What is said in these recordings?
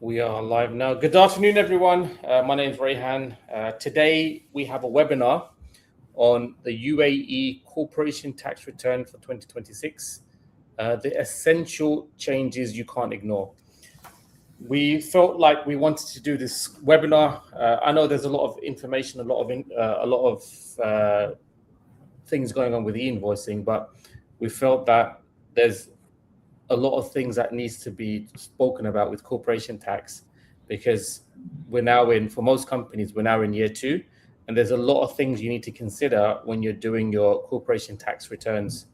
We are live now. Good afternoon, everyone. My name is 𝗪𝗲𝗄. Today, we have a webinar on the UAE Corporation Tax Return for 2026, the essential changes you can't ignore. We felt like we wanted to do this webinar. I know there's a lot of information, a lot of things going on with e-invoicing, but we felt that there's a lot of things that needs to be spoken about with corporation tax, because we're now for most companies, we're now in year 2, and there's a lot of things you need to consider when you're doing your corporation tax returns.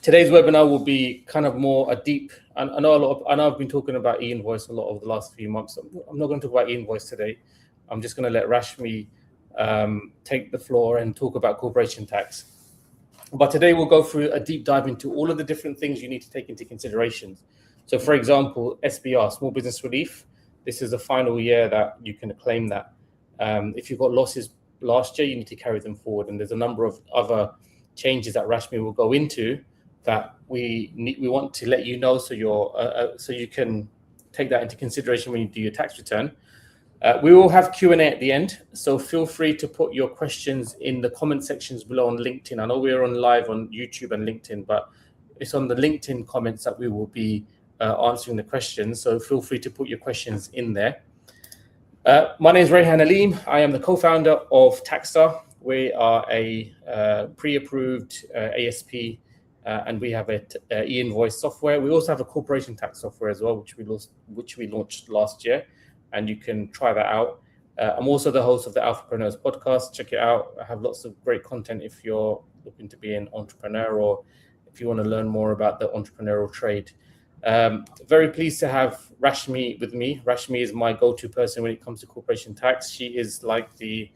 Today's webinar will be kind of more a deep. I know I've been talking about e-invoice a lot over the last few months. I'm not going to talk about e-invoice today. I'm just going to let 𝗪𝗲𝗄 take the floor and talk about corporation tax. But today we'll go through a deep dive into all of the different things you need to take into consideration. So, for example, SBR, Small Business Relief. This is the final year that you can claim that. If you've got losses last year, you need to carry them forward. And there's a number of other changes that 𝗪𝗲𝗄 will go into that we want to let you know, so you can take that into consideration when you do your tax return. We will have Q&A at the end, so feel free to put your questions in the comment sections below on LinkedIn. I know we're on live on YouTube and LinkedIn, but it's on the LinkedIn comments that we will be answering the questions, so feel free to put your questions in there. My name is 𝗪𝗲𝗄𝗏. I am the co-founder of Taxstar. We are a pre-approved ASP, and we have an e-invoice software. We also have a corporation tax software as well, which we launched last year, and you can try that out. I'm also the host of the 𝗪𝗲𝗄𝗏 podcast. Check it out. I have lots of great content if you're looking to be an entrepreneur or if you want to learn more about the entrepreneurial trade. Very pleased to have 𝗪𝗲𝗄 with me. 𝗪𝗲𝗄 is my go-to person when it comes to corporation tax. She is like the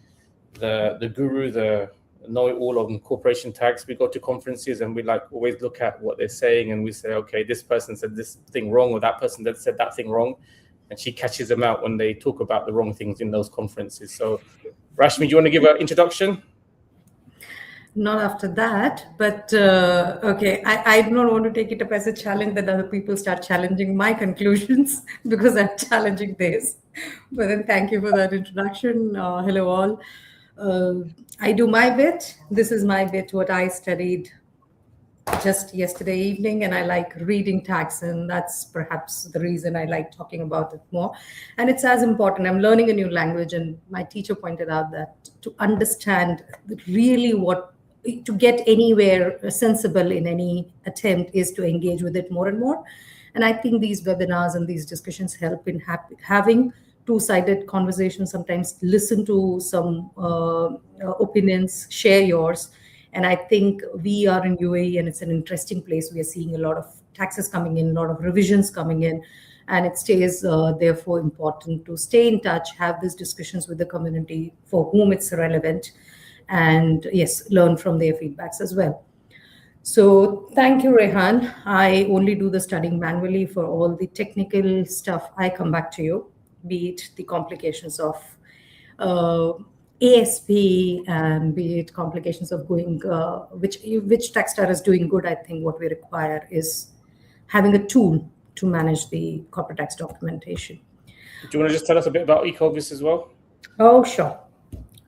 guru, the know-it-all on corporation tax. We go to conferences and we always look at what they're saying and we say, okay, this person said this thing wrong, or that person that said that thing wrong. And she catches them out when they talk about the wrong things in those conferences. So, 𝗪𝗲𝗄, do you want to give an introduction? Not after that, but okay. I don't want to take it up as a challenge that other people start challenging my conclusions because I'm challenging this. But then thank you for that introduction. Hello all. I do my bit. This is my bit, what I studied just yesterday evening, and I like reading tax, and that's perhaps the reason I like talking about it more. And it's as important. I'm learning a new language, and my teacher pointed out that to understand really to get anywhere sensible in any attempt is to engage with it more and more. And I think these webinars and these discussions help in having two-sided conversations. Sometimes listen to some opinions, share yours. And I think we are in UAE and it's an interesting place. We are seeing a lot of taxes coming in, a lot of revisions coming in, and it stays therefore important to stay in touch, have these discussions with the community for whom it's relevant, and yes, learn from their feedbacks as well. So thank you, 𝗪𝗲𝗄𝗏. I only do the studying manually. For all the technical stuff, I come back to you, be it the complications of ASP and be it complications of going, which Taxstar is doing good. I think what we require is having a tool to manage the corporate tax documentation. Do you want to just tell us a bit about e-Kovs as well? Oh, sure.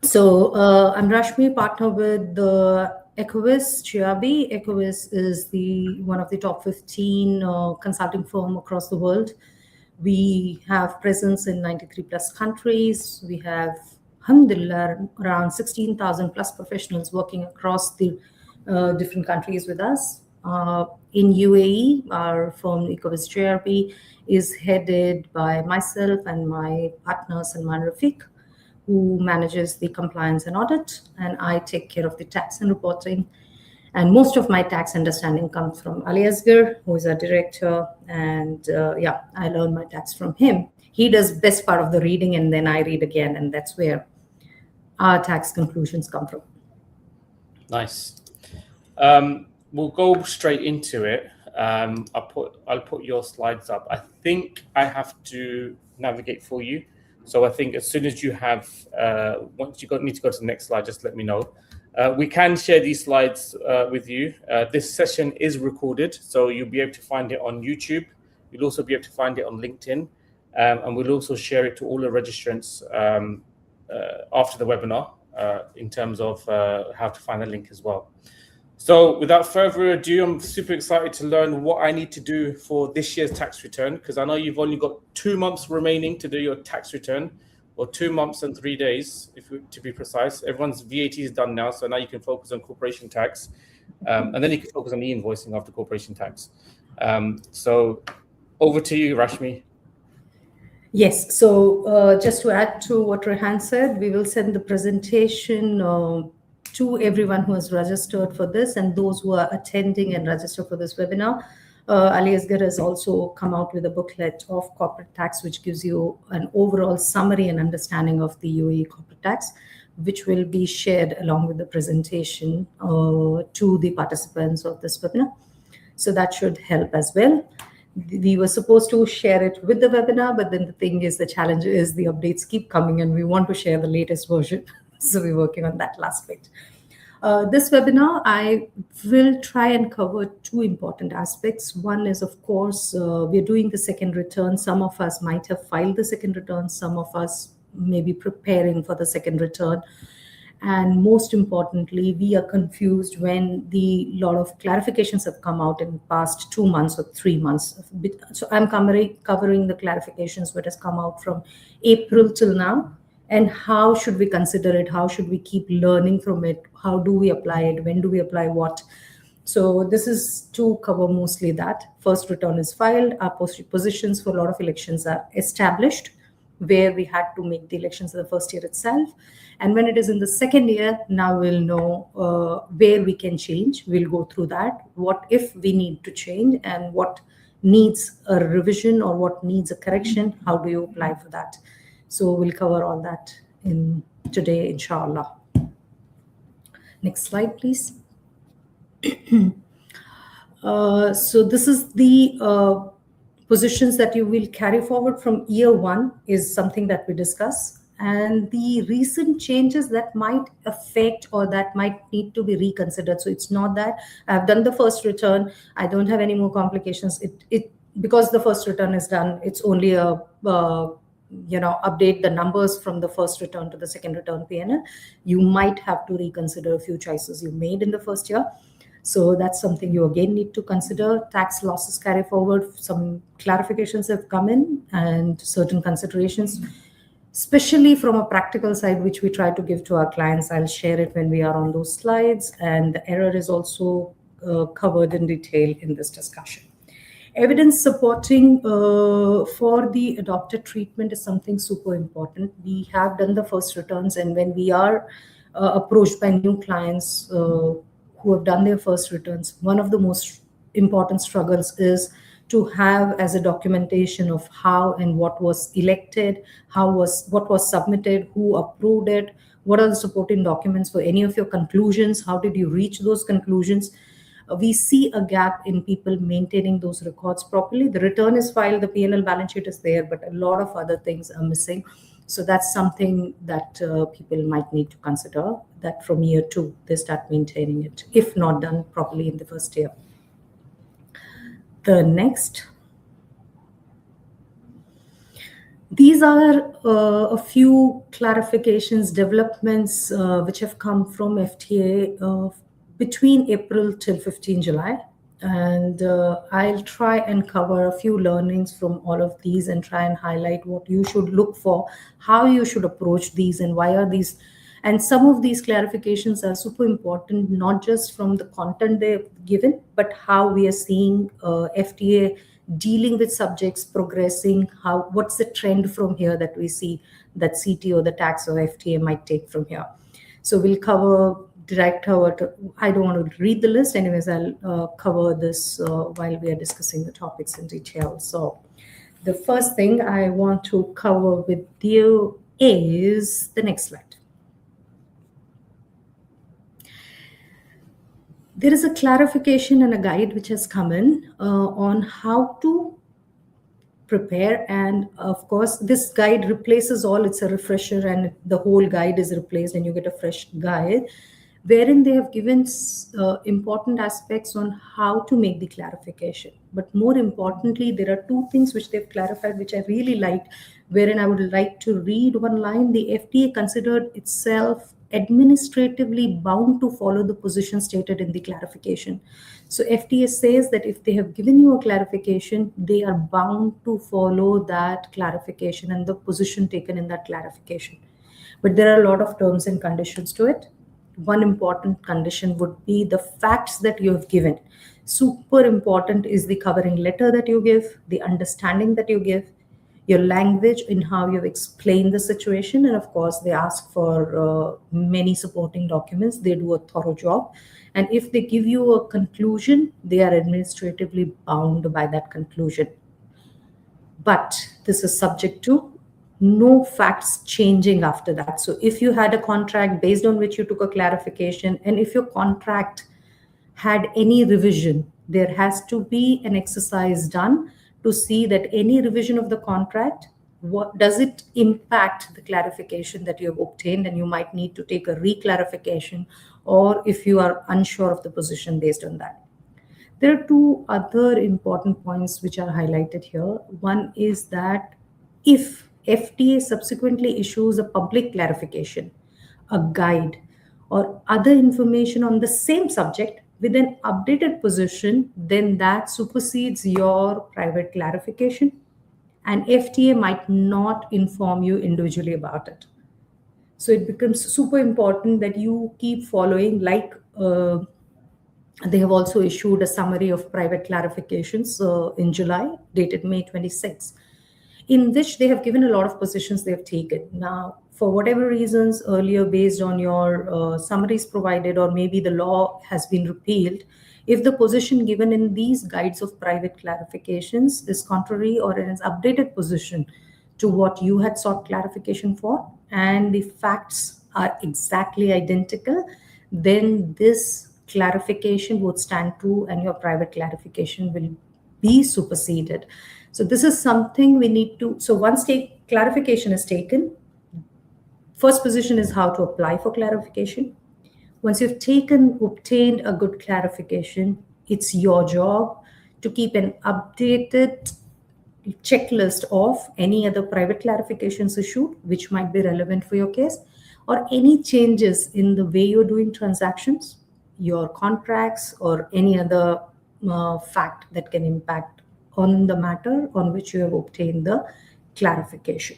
So I'm 𝗪𝗲𝗄𝗏, partner with the 𝗪𝗏𝗄𝗏. 𝗪𝗏𝗏 is one of the top 15 consulting firm across the world. We have presence in 93 plus countries. We have, alhamdulillah, around 16,000 plus professionals working across the different countries with us. In UAE, our firm 𝗪𝗏𝗄𝗏 is headed by myself and my partner 𝗪𝗏𝗄𝗏, who manages the compliance and audit, and I take care of the tax and reporting. And most of my tax understanding comes from Ali Asghar, who is our director, and I learn my tax from him. He does best part of the reading, and then I read again, and that's where our tax conclusions come from. Nice. We'll go straight into it. I'll put your slides up. I think I have to navigate for you. So I think as soon as you have, once you need to go to the next slide, just let me know. We can share these slides with you. This session is recorded, so you'll be able to find it on YouTube You'll also be able to find it on LinkedIn, and we'll also share it to all the registrants after the webinar in terms of how to find the link as well. So without further ado, I'm super excited to learn what I need to do for this year's tax return, because I know you've only got 2 months remaining to do your tax return, or 2 months and 3 days, to be precise. Everyone's VAT is done now, so now you can focus on corporation tax, and then you can focus on e-invoicing after corporation tax. So over to you, Rashmi. Yes, so just to add to what Rehan said, we will send the presentation to everyone who has registered for this, and those who are attending and registered for this webinar. 𝗪𝗲𝗀𝗃 has also come out with a booklet of corporate tax, which gives you an overall summary and understanding of the UAE corporate tax, which will be shared along with the presentation to the participants of this webinar. So that should help as well. We were supposed to share it with the webinar, but then the thing is, the challenge is the updates keep coming and we want to share the latest version. So we're working on that last bit. This webinar, I will try and cover 2 important aspects. One is, of course, we're doing the second return. Some of us might have filed the second return. Some of us may be preparing for the second return. And most importantly, we are confused when the lot of clarifications have come out in the past 2 months or 3 months. So I'm covering the clarifications that has come out from April till now. And how should we consider it? How should we keep learning from it? How do we apply it? When do we apply what? So this is to cover mostly that. First return is filed. Our positions for a lot of elections are established, where we had to make the elections in the first year itself. And when it is in the second year, now we'll know where we can change. We'll go through that. What if we need to change, and what needs a revision or what needs a correction? How do you apply for that? So we'll cover all that in today, inshallah. Next slide, please. So this is the positions that you will carry forward from year 1 is something that we discuss. And the recent changes that might affect or that might need to be reconsidered. So it's not that I've done the first return, I don't have any more complications. Because the first return is done, it's only a update the numbers from the first return to the second return P&L. You might have to reconsider a few choices you made in the first year. So that's something you again need to consider. Tax losses carry forward. Some clarifications have come in and certain considerations, especially from a practical side, which we try to give to our clients. I'll share it when we are on those slides. And the error is also covered in detail in this discussion. Evidence supporting for the adopted treatment is something super important. We have done the first returns, and when we are approached by new clients who have done their first returns, one of the most important struggles is to have as a documentation of how and what was elected, what was submitted, who approved it, what are the supporting documents for any of your conclusions, how did you reach those conclusions. We see a gap in people maintaining those records properly. The return is filed, the P&L balance sheet is there, but a lot of other things are missing. So that's something that people might need to consider, that from year 2, they start maintaining it, if not done properly in the first year. The next. These are a few clarifications, developments which have come from FTA between April till 15 July. And I'll try and cover a few learnings from all of these and try and highlight what you should look for, how you should approach these, and why are these. And some of these clarifications are super important, not just from the content they've given, but how we are seeing FTA dealing with subjects, progressing, what's the trend from here that we see that CT or the tax or FTA might take from here. So we'll cover I don't want to read the list. Anyways, I'll cover this while we are discussing the topics in detail. So the first thing I want to cover with you is the next slide. There is a clarification and a guide which has come in on how to prepare. And of course, this guide replaces all. It's a refresher, and the whole guide is replaced and you get a fresh guide, wherein they have given important aspects on how to make the clarification. But more importantly, there are two things which they've clarified, which I really liked, wherein I would like to read one line. The FTA considered itself administratively bound to follow the position stated in the clarification. So FTA says that if they have given you a clarification, they are bound to follow that clarification and the position taken in that clarification. But there are a lot of terms and conditions to it. One important condition would be the facts that you have given. Super important is the covering letter that you give, the understanding that you give, your language in how you explain the situation. And of course, they ask for many supporting documents. They do a thorough job. And if they give you a conclusion, they are administratively bound by that conclusion. But this is subject to no facts changing after that. So if you had a contract based on which you took a clarification, and if your contract had any revision, there has to be an exercise done to see that any revision of the contract, what does it impact the clarification that you have obtained, and you might need to take a reclarification, or if you are unsure of the position based on that. There are two other important points which are highlighted here. One is that if FTA subsequently issues a public clarification, a guide, or other information on the same subject with an updated position, then that supersedes your private clarification, and FTA might not inform you individually about it. So it becomes super important that you keep following, like they have also issued a summary of private clarifications in July, dated May 26, in which they have given a lot of positions they have taken. Now, for whatever reasons earlier, based on your summaries provided, or maybe the law has been repealed, if the position given in these guides of private clarifications is contrary or an updated position to what you had sought clarification for, and the facts are exactly identical, then this clarification would stand true and your private clarification will be superseded. So this is something we need to, so once clarification is taken, first position is how to apply for clarification. Once you've obtained a good clarification, it's your job to keep an updated checklist of any other private clarifications issued, which might be relevant for your case, or any changes in the way you're doing transactions, your contracts, or any other fact that can impact on the matter on which you have obtained the clarification.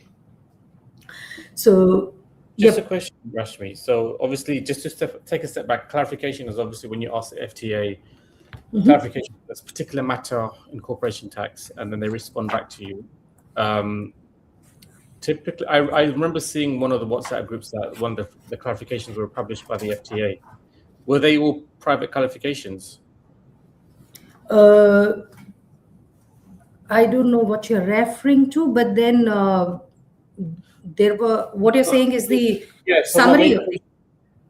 So just a question, Rashmi. So obviously, just to take a step back, clarification is obviously when you ask the FTA clarification of this particular matter in corporation tax, and then they respond back to you. Typically, I remember seeing one of the WhatsApp groups that one of the clarifications were published by the FTA. Were they all private clarifications? I don't know what you're referring to, but then there were, what you're saying is the summary of it.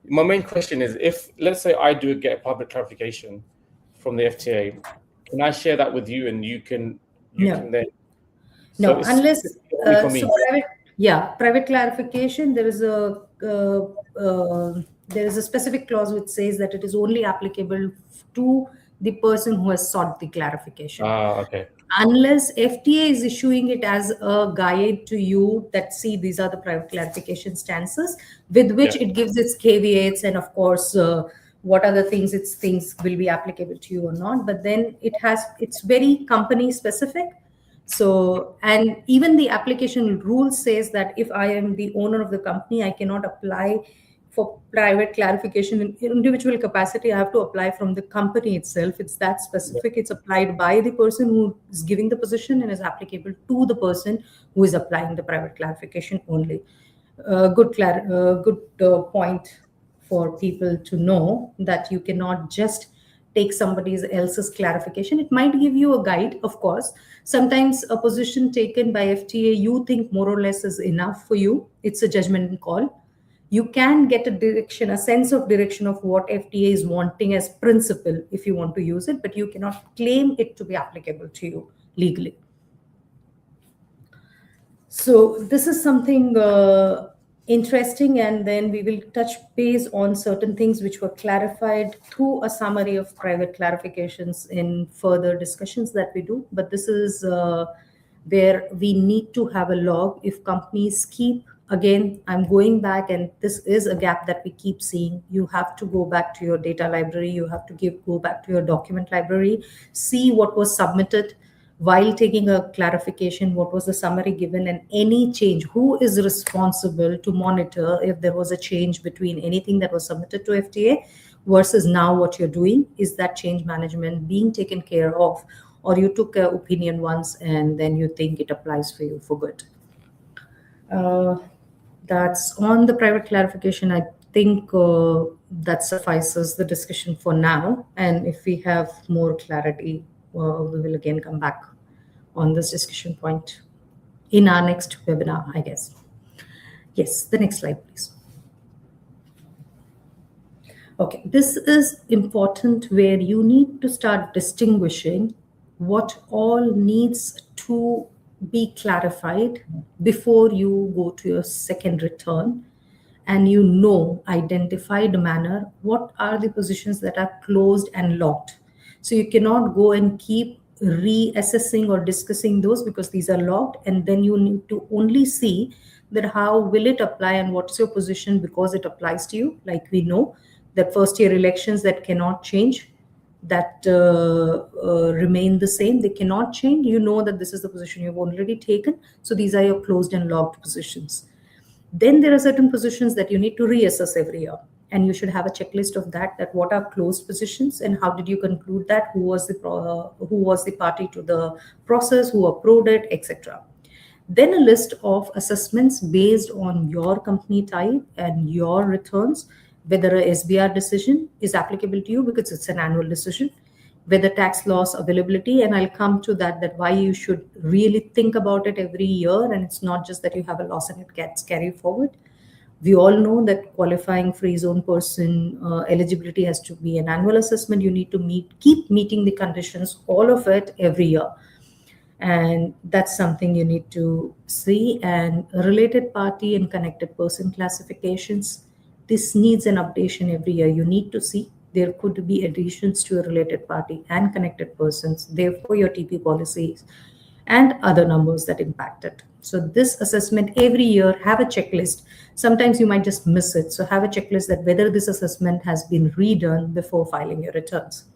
My main question is, if, let's say I do get a public clarification from the FTA, can I share that with you and you can then... No, unless, private clarification, there is a specific clause which says that it is only applicable to the person who has sought the clarification. Okay. Unless FTA is issuing it as a guide to you that, see, these are the private clarification stances with which it gives its caveats, and of course, what are the things its things will be applicable to you or not. But then it's very company specific. So, and even the application rule says that if I am the owner of the company, I cannot apply for private clarification in individual capacity. I have to apply from the company itself. It's that specific. It's applied by the person who is giving the position and is applicable to the person who is applying the private clarification only. Good point for people to know, that you cannot just take somebody else's clarification. It might give you a guide, of course. Sometimes a position taken by FTA you think more or less is enough for you. It's a judgment call. You can get a sense of direction of what FTA is wanting as principle if you want to use it, but you cannot claim it to be applicable to you legally. So this is something interesting, and then we will touch base on certain things which were clarified through a summary of private clarifications in further discussions that we do. But this is where we need to have a log. If companies keep, again, I'm going back, and this is a gap that we keep seeing. You have to go back to your data library, you have to go back to your document library, see what was submitted while taking a clarification, what was the summary given, and any change, who is responsible to monitor if there was a change between anything that was submitted to FTA versus now what you're doing. Is that change management being taken care of, or you took an opinion once and then you think it applies for you for good? That's on the private clarification. I think that suffices the discussion for now, and if we have more clarity, we will again come back on this discussion point in our next webinar, I guess. Yes, the next slide, please. Okay, this is important, where you need to start distinguishing what all needs to be clarified before you go to your second return, and identified manner what are the positions that are closed and locked. So you cannot go and keep reassessing or discussing those, because these are locked, and then you need to only see that how will it apply and what's your position because it applies to you. Like we know that first year elections that cannot change, that remain the same, they cannot change. You know that this is the position you've already taken, so these are your closed and locked positions. Then there are certain positions that you need to reassess every year, and you should have a checklist of that what are closed positions and how did you conclude that, who was the party to the process, who approved it, etc. Then a list of assessments based on your company type and your returns, whether a SBR decision is applicable to you because it's an annual decision, whether tax loss availability, and I'll come to that why you should really think about it every year, and it's not just that you have a loss and it gets carried forward. We all know that qualifying free zone person eligibility has to be an annual assessment. You need to keep meeting the conditions, all of it every year. And that's something you need to see. And related party and connected person classifications, this needs an updation every year. You need to see there could be additions to a related party and connected persons, therefore your TP policies and other numbers that impact it. So this assessment every year, have a checklist. Sometimes you might just miss it. So have a checklist that whether this assessment has been redone before filing your returns.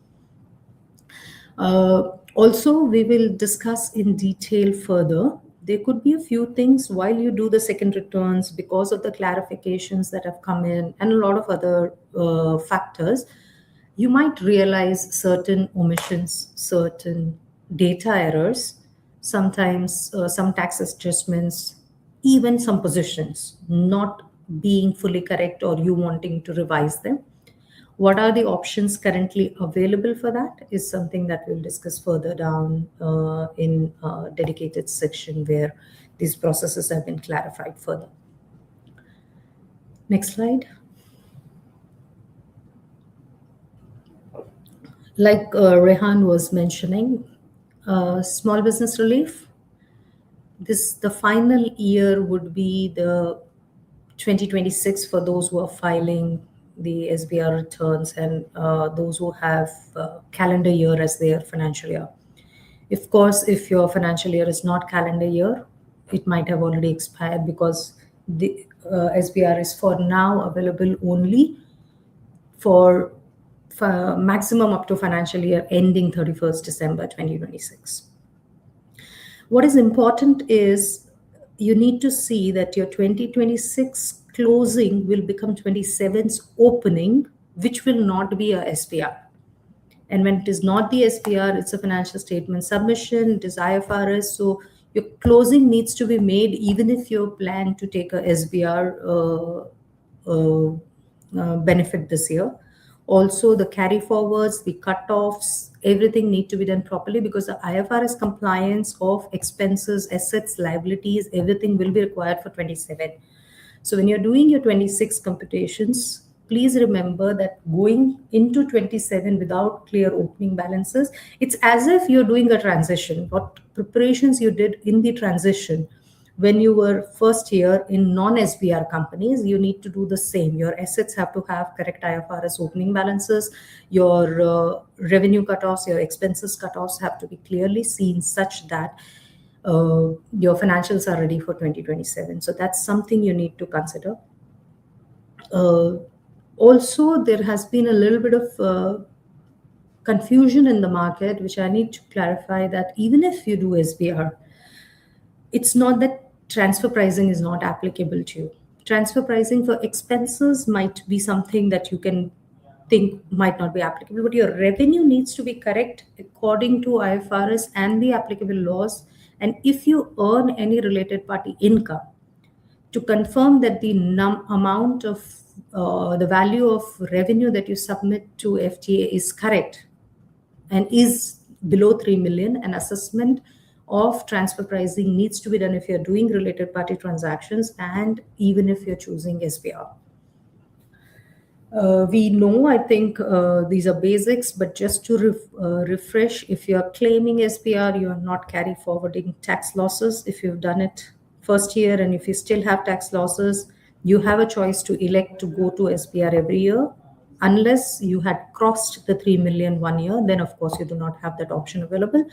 Also, we will discuss in detail further. There could be a few things while you do the second returns because of the clarifications that have come in and a lot of other factors. You might realize certain omissions, certain data errors, sometimes some tax adjustments, even some positions not being fully correct or you wanting to revise them. What are the options currently available for that is something that we'll discuss further down in a dedicated section where these processes have been clarified further. Next slide. Like Rehan was mentioning, small business relief, the final year would be the 2026 for those who are filing the SBR returns and those who have calendar year as their financial year. Of course, if your financial year is not calendar year, it might have already expired because the SBR is for now available only for maximum up to financial year ending 31st December 2026. What is important is you need to see that your 2026 closing will become 27's opening, which will not be a SPR. And when it is not the SPR, it's a financial statement submission, it is IFRS. So your closing needs to be made even if you plan to take a SBR benefit this year. Also, the carry forwards, the cutoffs, everything need to be done properly because the IFRS compliance of expenses, assets, liabilities, everything will be required for 27. So when you're doing your 26 computations, please remember that going into 27 without clear opening balances, it's as if you're doing a transition. What preparations you did in the transition when you were first year in non-SBR companies, you need to do the same. Your assets have to have correct IFRS opening balances. Your revenue cutoffs, your expenses cutoffs have to be clearly seen such that your financials are ready for 2027. So that's something you need to consider. Also, there has been a little bit of confusion in the market, which I need to clarify, that even if you do SBR, it's not that transfer pricing is not applicable to you. Transfer pricing for expenses might be something that you can think might not be applicable, but your revenue needs to be correct according to IFRS and the applicable laws. And if you earn any related party income, to confirm that the amount of the value of revenue that you submit to FTA is correct and is below 3 million, an assessment of transfer pricing needs to be done if you're doing related party transactions and even if you're choosing SBR. We know, I think these are basics, but just to refresh, if you're claiming SBR, you are not carry forwarding tax losses. If you've done it first year and if you still have tax losses, you have a choice to elect to go to SBR every year. Unless you had crossed the 3 million 1 year, then of course you do not have that option available.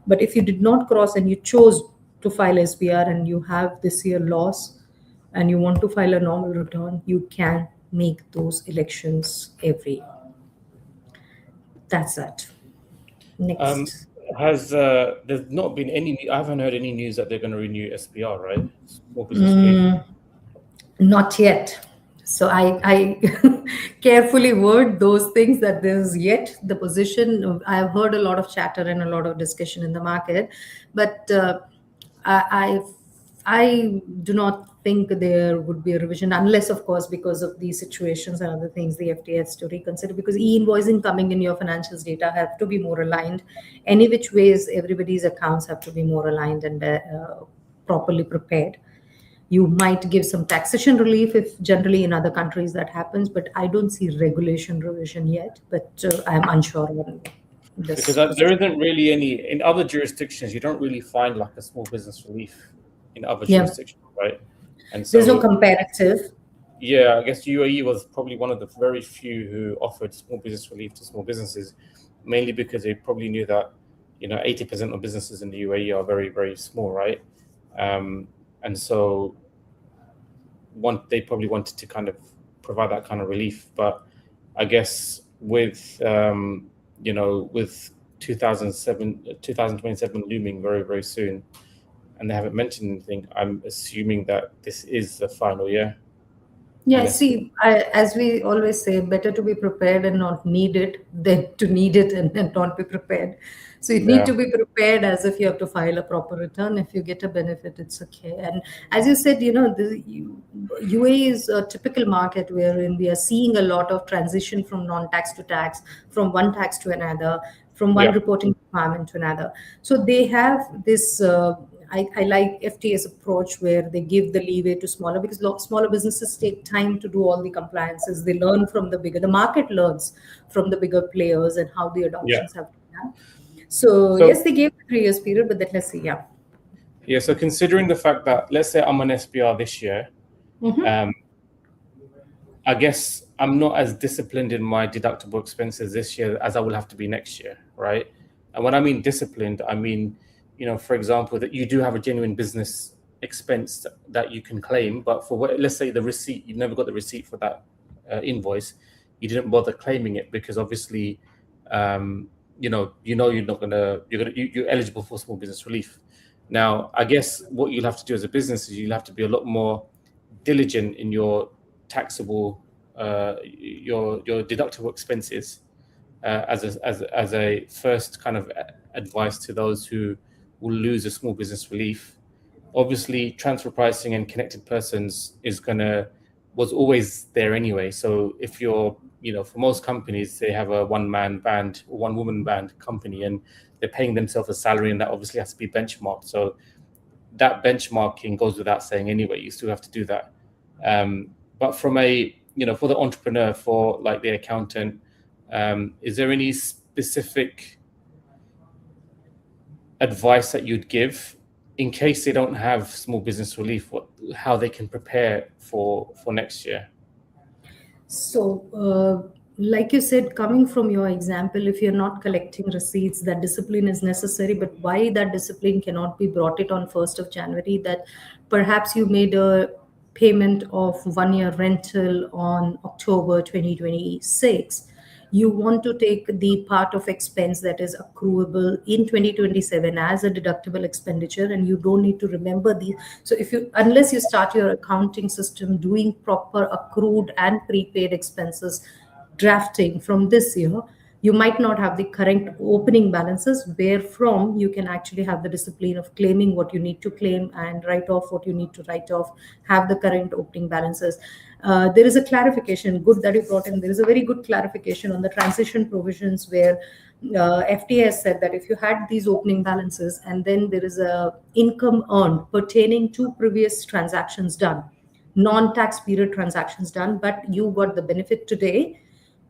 But if you did not cross and you chose to file SBR and you have this year loss and you want to file a normal return, you can make those elections every year. That's that. Next. There's not been any, I haven't heard any news that they're going to renew SBR, right? Small business relief. Not yet. So I carefully word those things that there's yet the position. I've heard a lot of chatter and a lot of discussion in the market, but I do not think there would be a revision unless, of course, because of these situations and other things, the FTA has to reconsider, because e-invoicing coming in your financials data have to be more aligned. Any which ways, everybody's accounts have to be more aligned and properly prepared. You might give some taxation relief if generally in other countries that happens, but I don't see regulation revision yet, but I'm unsure on this. Because there isn't really any, in other jurisdictions, you don't really find like a small business relief in other jurisdictions, right? And so there's no comparative. Yeah, I guess UAE was probably one of the very few who offered small business relief to small businesses, mainly because they probably knew that, 80% of businesses in the UAE are very, very small, right? And so they probably wanted to kind of provide that kind of relief. But I guess with, with 2027 looming very, very soon, and they haven't mentioned anything, I'm assuming that this is the final year. Yeah, see, as we always say, better to be prepared and not need it than to need it and not be prepared. So you need to be prepared as if you have to file a proper return. If you get a benefit, it's okay. And as you said, UAE is a typical market wherein we are seeing a lot of transition from non-tax to tax, from one tax to another, from one reporting requirement to another. So they have this... I like FTA's approach where they give the leeway to smaller, because smaller businesses take time to do all the compliances. They learn from the bigger, the market learns from the bigger players and how the adoptions have to be done. So yes, they gave a 3 years period, but let's see, Yeah, so considering the fact that, let's say I'm on SBR this year, I guess I'm not as disciplined in my deductible expenses this year as I will have to be next year, right? And when I mean disciplined, I mean, for example, that you do have a genuine business expense that you can claim, but for let's say the receipt, you've never got the receipt for that invoice, you didn't bother claiming it because obviously, you're eligible for small business relief. Now, I guess what you'll have to do as a business is you'll have to be a lot more diligent in your taxable, your deductible expenses as a first kind of advice to those who will lose a small business relief. Obviously, transfer pricing and connected persons was always there anyway. So if you're, for most companies, they have a one-man band or one-woman band company, and they're paying themselves a salary, and that obviously has to be benchmarked. So that benchmarking goes without saying anyway. You still have to do that. But from for the entrepreneur, for like the accountant, is there any specific advice that you'd give in case they don't have small business relief, how they can prepare for next year? So, like you said, coming from your example, if you're not collecting receipts, that discipline is necessary. But why that discipline cannot be brought it on 1st of January? That perhaps you made a payment of 1 year rental on October 2026. You want to take the part of expense that is accruable in 2027 as a deductible expenditure, and you don't need to remember these. So unless you start your accounting system doing proper accrued and prepaid expenses drafting from this year, you might not have the current opening balances, where from you can actually have the discipline of claiming what you need to claim and write off what you need to write off, have the current opening balances. There is a clarification, good that you brought in. There is a very good clarification on the transition provisions, where FTA has said that if you had these opening balances and then there is a income earned pertaining to previous transactions done, non-tax period transactions done, but you got the benefit today,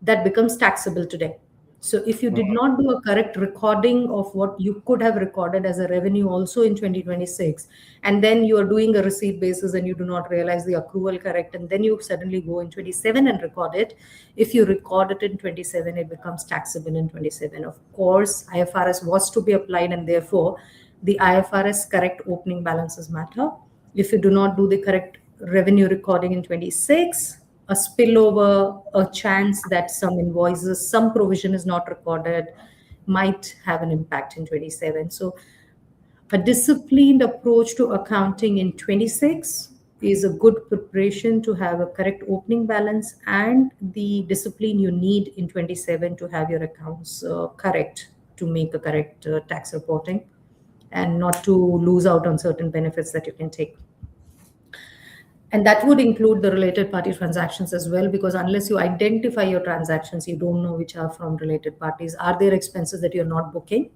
that becomes taxable today. So if you did not do a correct recording of what you could have recorded as a revenue also in 2026, and then you are doing a receipt basis and you do not realize the accrual correct, and then you suddenly go in 27 and record it, if you record it in 27, it becomes taxable in 27. Of course, IFRS was to be applied, and therefore the IFRS correct opening balances matter. If you do not do the correct revenue recording in 26, a spillover, a chance that some invoices, some provision is not recorded, might have an impact in 27. So a disciplined approach to accounting in 26 is a good preparation to have a correct opening balance, and the discipline you need in 27 to have your accounts correct, to make a correct tax reporting and not to lose out on certain benefits that you can take. And that would include the related party transactions as well, because unless you identify your transactions, you don't know which are from related parties. Are there expenses that you're not booking?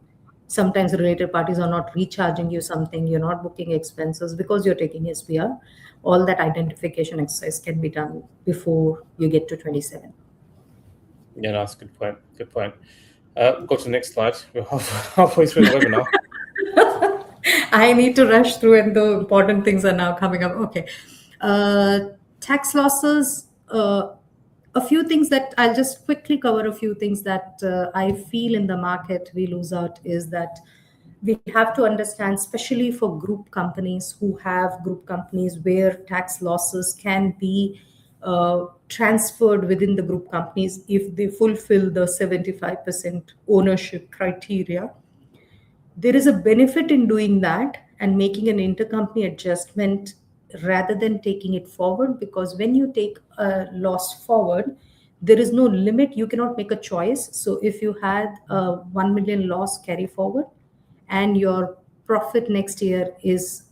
Sometimes related parties are not recharging you something, you're not booking expenses because you're taking SPR. All that identification exercise can be done before you get to 27. Yeah, that's a good point. Good point. Go to the next slide. We're halfway through the webinar. I need to rush through, and the important things are now coming up. Okay. Tax losses, a few things that I'll just quickly cover. A few things that I feel in the market we lose out is that we have to understand, especially for group companies who have group companies where tax losses can be transferred within the group companies if they fulfill the 75% ownership criteria. There is a benefit in doing that and making an intercompany adjustment rather than taking it forward, because when you take a loss forward, there is no limit. You cannot make a choice. So if you had a 1 million loss carry forward and your profit next year is,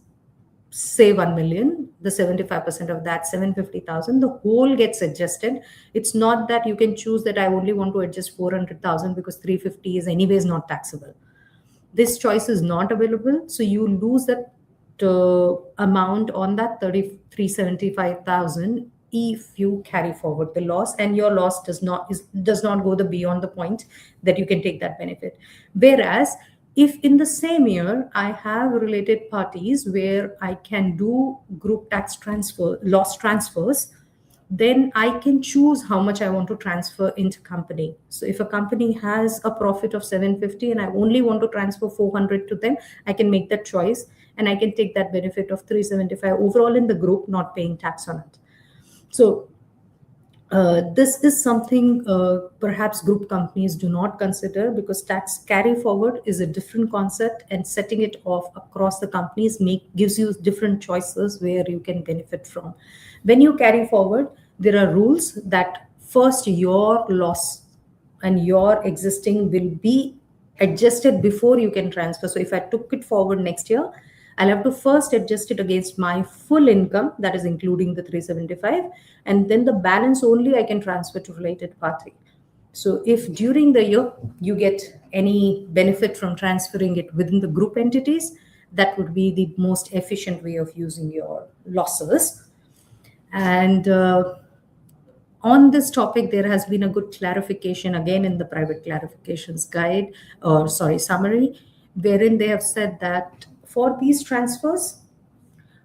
say, 1 million, the 75% of that, 750,000, the whole gets adjusted. It's not that you can choose that I only want to adjust 400,000 because 350 is anyways not taxable. This choice is not available. So you lose that amount on that 375,000 if you carry forward the loss, and your loss does not go beyond the point that you can take that benefit. Whereas if in the same year I have related parties where I can do group tax transfer, loss transfers, then I can choose how much I want to transfer into company. So if a company has a profit of 750 and I only want to transfer 400 to them, I can make that choice and I can take that benefit of 375 overall in the group, not paying tax on it. So this is something perhaps group companies do not consider, because tax carry forward is a different concept, and setting it off across the companies gives you different choices where you can benefit from. When you carry forward, there are rules that first your loss and your existing will be adjusted before you can transfer. So if I took it forward next year, I'll have to first adjust it against my full income, that is including the 375, and then the balance only I can transfer to related party. So if during the year you get any benefit from transferring it within the group entities, that would be the most efficient way of using your losses. And on this topic, there has been a good clarification again in the private clarifications guide, summary, wherein they have said that for these transfers,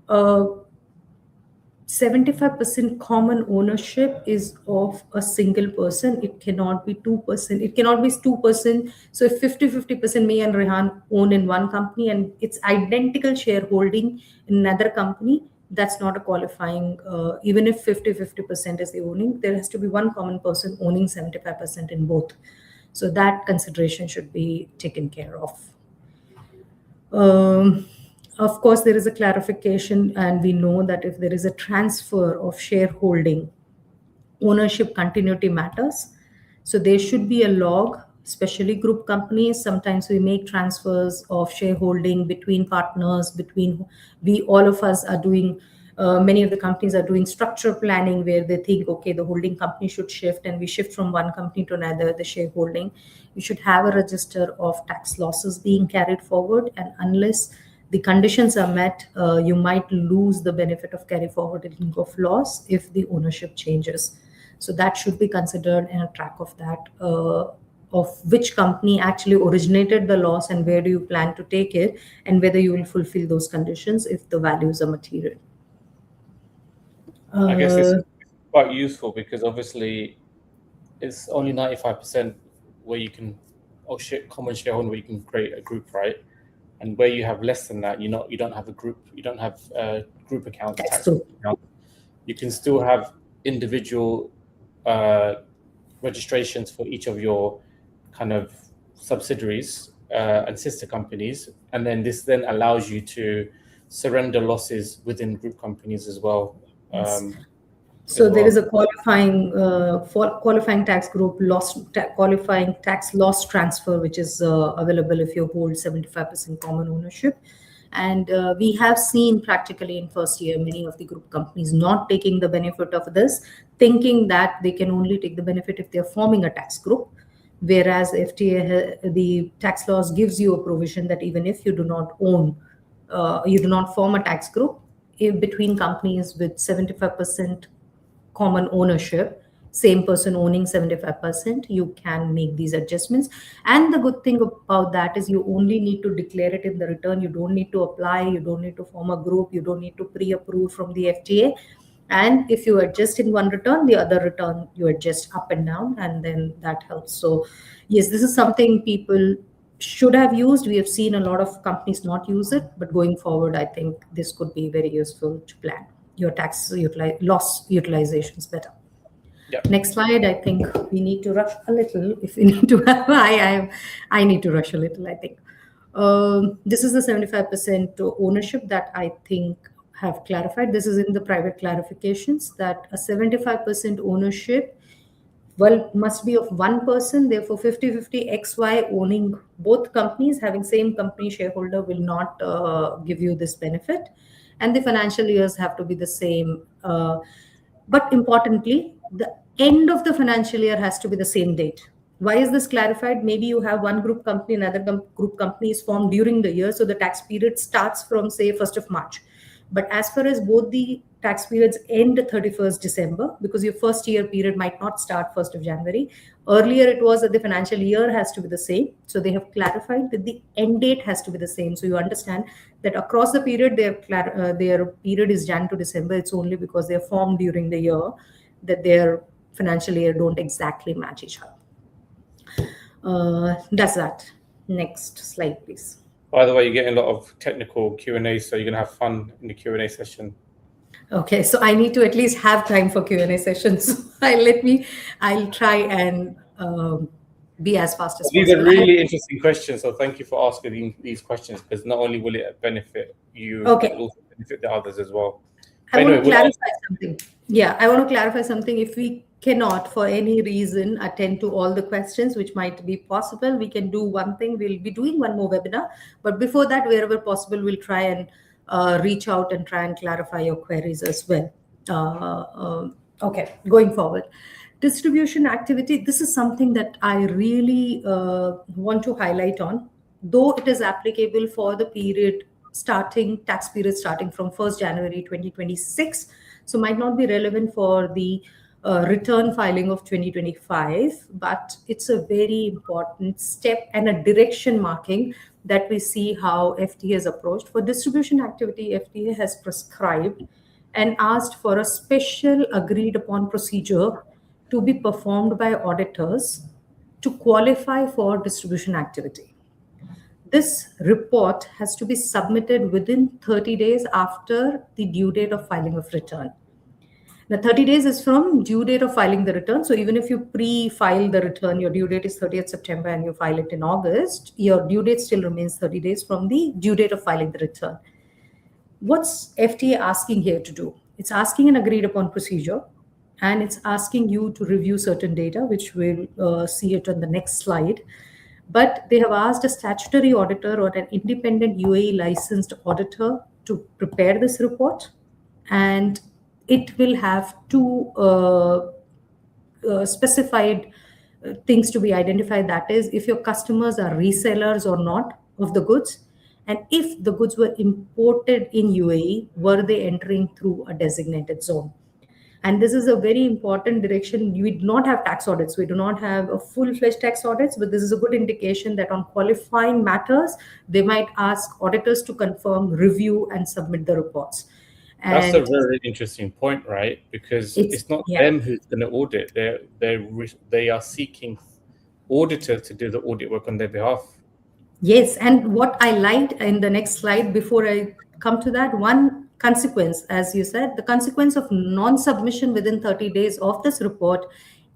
75% common ownership is of a single person. It cannot be 2%. It cannot be 2%. So if 50% me and Rehan own in one company and it's identical shareholding in another company, that's not a qualifying. Even if 50% is the owning, there has to be one common person owning 75% in both. So that consideration should be taken care of. Of course, there is a clarification, and we know that if there is a transfer of shareholding, ownership continuity matters. So there should be a log, especially group companies. Sometimes we make transfers of shareholding between partners, all of us are doing, many of the companies are doing structure planning where they think, okay, the holding company should shift, and we shift from one company to another, the shareholding. You should have a register of tax losses being carried forward, and unless the conditions are met, you might lose the benefit of carry forwarding of loss if the ownership changes. So that should be considered and a track of that, of which company actually originated the loss and where do you plan to take it, and whether you will fulfill those conditions if the values are material. I guess it's quite useful because obviously it's only 95% where you can, common shareholder where you can create a group, right? And where you have less than that, you don't have a group, you don't have a group account, tax group account. You can still have individual registrations for each of your kind of subsidiaries and sister companies, and then this then allows you to surrender losses within group companies as well. So there is a qualifying tax group qualifying tax loss transfer, which is available if you hold 75% common ownership. And we have seen practically in first year, many of the group companies not taking the benefit of this, thinking that they can only take the benefit if they're forming a tax group. Whereas FTA, the tax laws gives you a provision that even if you do not own, you do not form a tax group, between companies with 75% common ownership, same person owning 75%, you can make these adjustments. And the good thing about that is you only need to declare it in the return. You don't need to apply, you don't need to form a group, you don't need to pre-approve from the FTA. And if you adjust in one return, the other return you adjust up and down, and then that helps. So yes, this is something people should have used. We have seen a lot of companies not use it, but going forward, I think this could be very useful to plan your tax loss utilizations better. Yeah. Next slide. I think we need to rush a little. If we need to have, I need to rush a little, I think. This is the 75% ownership that I think have clarified. This is in the private clarifications that a 75% ownership, well, must be of one person. Therefore, 50-50 XY owning both companies, having same company shareholder will not give you this benefit. And the financial years have to be the same. But importantly, the end of the financial year has to be the same date. Why is this clarified? Maybe you have one group company, another group company is formed during the year. So the tax period starts from, say, 1st of March. But as far as both the tax periods end 31st December, because your first year period might not start 1st of January. Earlier, it was that the financial year has to be the same. So they have clarified that the end date has to be the same. So you understand that across the period, their period is Jan to December. It's only because they are formed during the year that their financial year don't exactly match each other. That's that. Next slide, please. By the way, you're getting a lot of technical Q&A, so you're going to have fun in the Q&A session. Okay, so I need to at least have time for Q&A sessions. I'll try and be as fast as possible. These are really interesting questions, so thank you for asking these questions, because not only will it benefit you, but it will also benefit the others as well. I want to clarify something. Yeah, I want to clarify something. If we cannot, for any reason, attend to all the questions, which might be possible, we can do one thing. We'll be doing one more webinar. But before that, wherever possible, we'll try and reach out and try and clarify your queries as well. Okay, going forward. Distribution activity, this is something that I really want to highlight on, though it is applicable for the period tax period starting from 1st January 2026. So might not be relevant for the return filing of 2025, but it's a very important step and a direction marking that we see how FTA is approached. For distribution activity, FTA has prescribed and asked for a special agreed upon procedure to be performed by auditors to qualify for distribution activity. This report has to be submitted within 30 days after the due date of filing of return. Now, 30 days is from due date of filing the return. So even if you pre-file the return, your due date is 30th September and you file it in August, your due date still remains 30 days from the due date of filing the return. What's FTA asking here to do? It's asking an agreed upon procedure, and it's asking you to review certain data, which we'll see it on the next slide. But they have asked a statutory auditor or an independent UAE licensed auditor to prepare this report, and it will have two specified things to be identified. That is, if your customers are resellers or not of the goods, and if the goods were imported in UAE, were they entering through a designated zone? And this is a very important direction. We do not have tax audits. We do not have a full-fledged tax audits, but this is a good indication that on qualifying matters, they might ask auditors to confirm, review, and submit the reports. That's a very interesting point, right? Because it's not them who's going to audit. They are seeking auditors to do the audit work on their behalf. Yes, and what I liked in the next slide, before I come to that, one consequence, as you said, the consequence of non-submission within 30 days of this report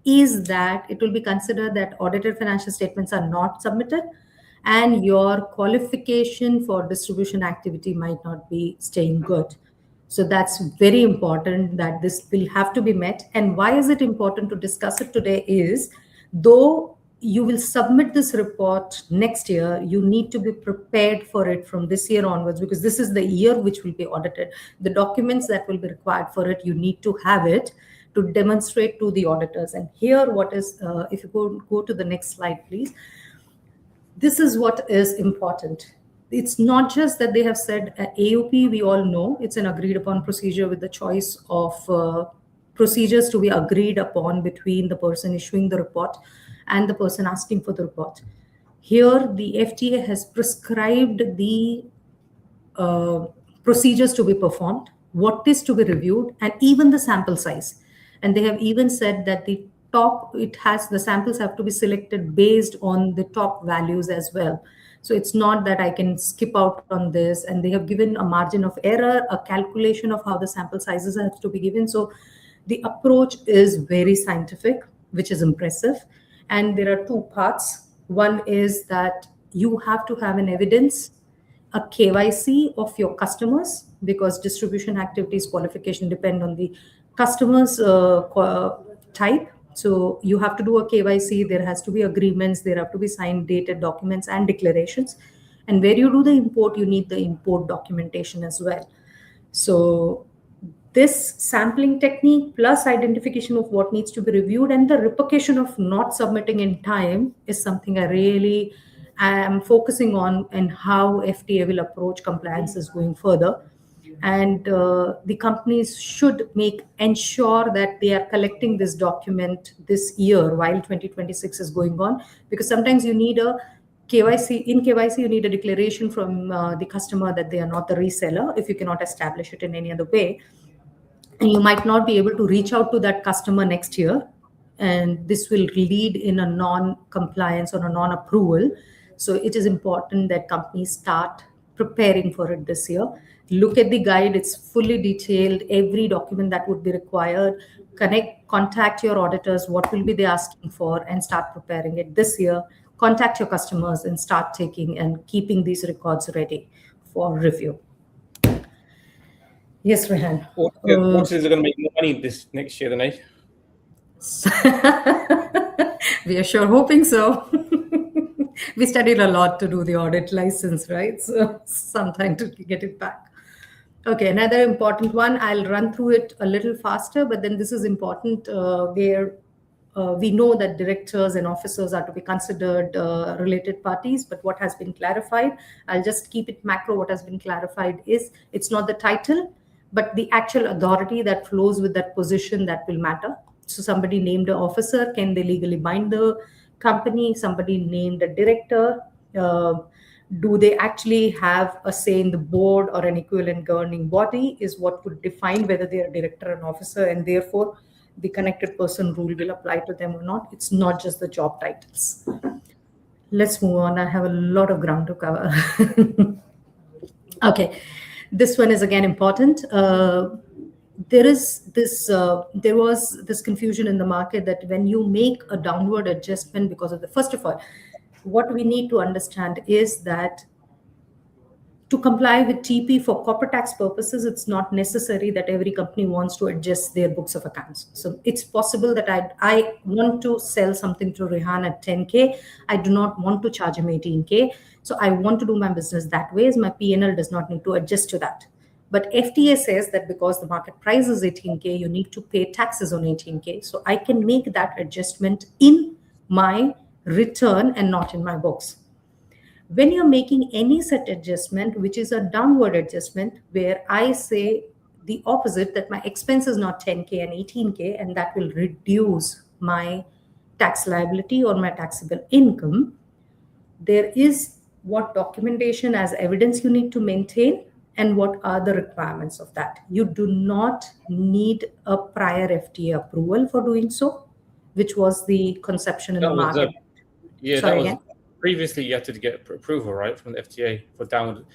is that it will be considered that audited financial statements are not submitted, and your qualification for distribution activity might not be staying good. So that's very important that this will have to be met. And why is it important to discuss it today is, though you will submit this report next year, you need to be prepared for it from this year onwards, because this is the year which will be audited. The documents that will be required for it, you need to have it to demonstrate to the auditors. And here, what is, if you go to the next slide, please. This is what is important. It's not just that they have said AOP, we all know it's an agreed upon procedure with the choice of procedures to be agreed upon between the person issuing the report and the person asking for the report. Here, the FTA has prescribed the procedures to be performed, what is to be reviewed, and even the sample size. And they have even said that the samples have to be selected based on the top values as well. So it's not that I can skip out on this, and they have given a margin of error, a calculation of how the sample sizes have to be given. So the approach is very scientific, which is impressive. And there are two parts. One is that you have to have an evidence, a KYC of your customers, because distribution activities qualification depend on the customer's type. So you have to do a KYC, there has to be agreements, there have to be signed dated documents and declarations. And where you do the import, you need the import documentation as well. So this sampling technique plus identification of what needs to be reviewed and the repercussion of not submitting in time is something I really am focusing on, and how FTA will approach compliances going further. And the companies should ensure that they are collecting this document this year while 2026 is going on, because sometimes you need a KYC. In KYC, you need a declaration from the customer that they are not the reseller if you cannot establish it in any other way. And you might not be able to reach out to that customer next year, and this will lead in a non-compliance or a non-approval. So it is important that companies start preparing for it this year. Look at the guide, it's fully detailed, every document that would be required. Contact your auditors, what will be they asking for, and start preparing it this year. Contact your customers and start taking and keeping these records ready for review. Yes, Rehan. What is going to make more money this next year than I? We are sure hoping so. We studied a lot to do the audit license, right? So some time to get it back. Okay, another important one, I'll run through it a little faster, but then this is important where we know that directors and officers are to be considered related parties, but what has been clarified, I'll just keep it macro. What has been clarified is it's not the title, but the actual authority that flows with that position that will matter. So somebody named an officer, can they legally bind the company? Somebody named a director, Do they actually have a say in the board or an equivalent governing body is what would define whether they are director and officer, and therefore the connected person rule will apply to them or not. It's not just the job titles. Let's move on. I have a lot of ground to cover. Okay, this one is again important. There was this confusion in the market that when you make a downward adjustment because of the, first of all, what we need to understand is that to comply with TP for corporate tax purposes, it's not necessary that every company wants to adjust their books of accounts. So it's possible that I want to sell something to Rehan at 10K. I do not want to charge him 18K. So I want to do my business that way, as my P&L does not need to adjust to that. But FTA says that because the market price is 18K, you need to pay taxes on 18K. So I can make that adjustment in my return and not in my books. When you're making any such adjustment, which is a downward adjustment, where I say the opposite, that my expense is not 10K and 18K, and that will reduce my tax liability or my taxable income, there is what documentation as evidence you need to maintain and what are the requirements of that. You do not need a prior FTA approval for doing so, which was the conception in the market. Previously, you had to get approval, right, from the FTA for downward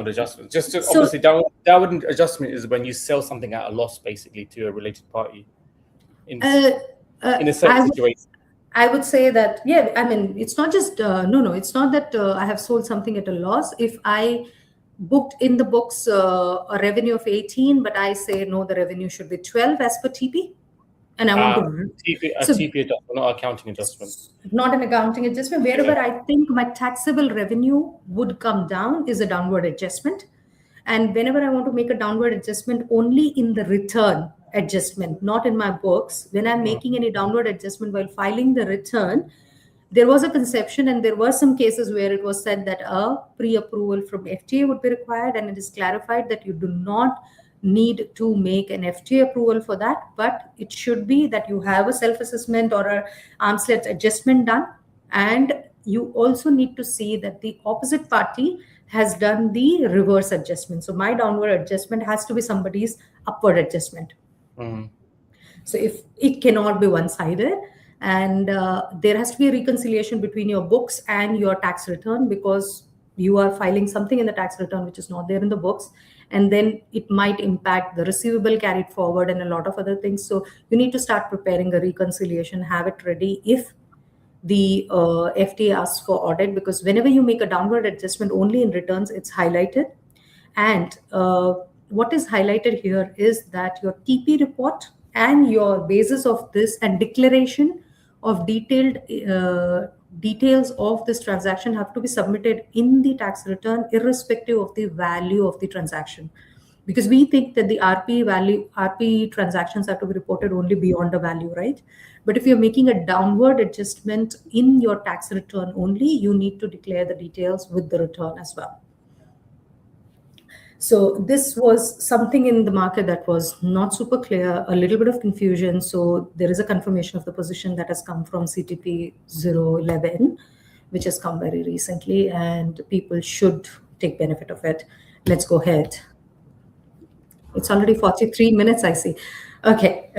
adjustment. Obviously, downward adjustment is when you sell something at a loss, basically, to a related party in a certain situation. I would say that, yeah, I mean, it's not just, it's not that I have sold something at a loss. If I booked in the books a revenue of 18, but I say, no, the revenue should be 12 as per TP. And I want to TP adjustment, not accounting adjustment. Not an accounting adjustment. Wherever I think my taxable revenue would come down is a downward adjustment. And whenever I want to make a downward adjustment, only in the return adjustment, not in my books. When I'm making any downward adjustment while filing the return, there was a conception and there were some cases where it was said that a pre-approval from FTA would be required, and it is clarified that you do not need to make an FTA approval for that, but it should be that you have a self-assessment or a arm's length adjustment done, and you also need to see that the opposite party has done the reverse adjustment. So my downward adjustment has to be somebody's upward adjustment. So if it cannot be one-sided, and there has to be a reconciliation between your books and your tax return, because you are filing something in the tax return which is not there in the books, and then it might impact the receivable carried forward and a lot of other things. So you need to start preparing a reconciliation, have it ready if the FTA asks for audit, because whenever you make a downward adjustment only in returns, it's highlighted. And what is highlighted here is that your TP report and your basis of this and declaration of detailed details of this transaction have to be submitted in the tax return, irrespective of the value of the transaction, because we think that the RP transactions have to be reported only beyond the value, right? But if you're making a downward adjustment in your tax return only, you need to declare the details with the return as well. So this was something in the market that was not super clear, a little bit of confusion. So there is a confirmation of the position that has come from CTP 011, which has come very recently, and people should take benefit of it. Let's go ahead. It's already 43 minutes, I see. Okay.